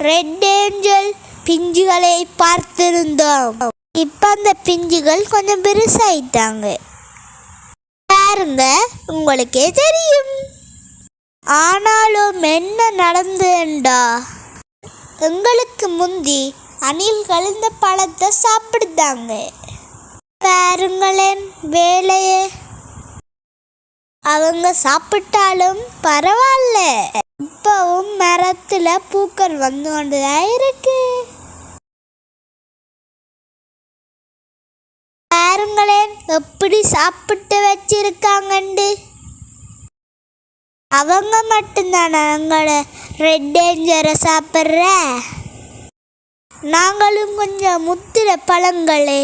Red angel பிஞ்சுகளை பார்த்திருந்தோம். இப்ப அந்த பிஞ்சுகள் கொஞ்சம் பெருசாயிட்டாங்க. பாருங்க, உங்களுக்கே தெரியும். ஆனாலும் என்ன நடந்துண்டா, எங்களுக்கு முந்தி அணில்கள் இந்த பழத்தை சாப்பிடுதாங்க. பாருங்களேன் வேலையே. அவங்க சாப்பிட்டாலும் பரவாயில்ல, இப்பவும் மரத்துல பூக்கள் வந்து கொண்டுதான் இருக்கு. பாருங்களேன் எப்படி சாப்பிட்டு வச்சிருக்காங்கண்டு. அவங்க மட்டும்தானே எங்களோட ரெட் டேஞ்சரை சாப்பிட்ற? நாங்களும் கொஞ்சம் முத்திர பழங்களே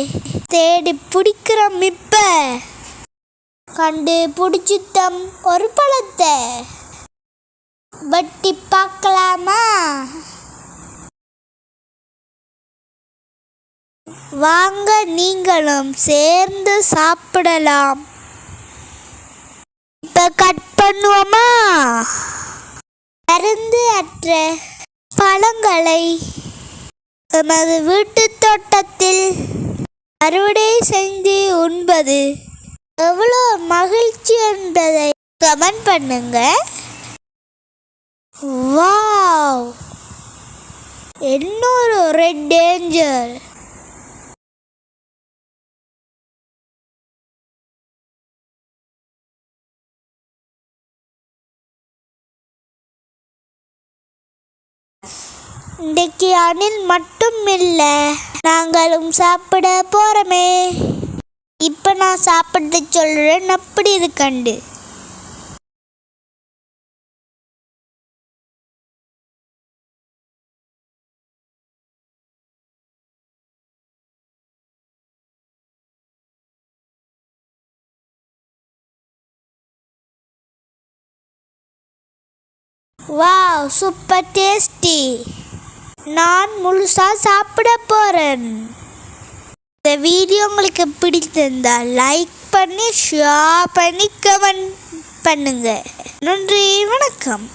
தேடி பிடிக்கிறோம். இப்ப கண்டு பிடிச்சிட்டோம் ஒரு பழத்தை. வெட்டி பார்க்கலாமா? வாங்க, நீங்களும் சேர்ந்து சாப்பிடலாம். இப்ப கட் பண்ணுவோமா? மருந்து அற்ற பழங்களை எமது வீட்டு தோட்டத்தில் அறுவடை செஞ்சு உண்பது எவ்வளோ மகிழ்ச்சி என்பதை கமெண்ட் பண்ணுங்க. வாவ், இன்னொரு ரெட் டேஞ்சர். இன்றைக்கு அணில் மட்டும் இல்லை, நாங்களும் சாப்பிட போறோமே. இப்ப நான் சாப்பிட்டு சொல்றேன் அப்படி இருக்கண்டு. Wow, super tasty. நான் முழுசா சாப்பிட போறேன். இந்த வீடியோ உங்களுக்கு பிடித்திருந்தால் லைக் பண்ணி, ஷேர் பண்ணி, கமெண்ட் பண்ணுங்க. நன்றி, வணக்கம்.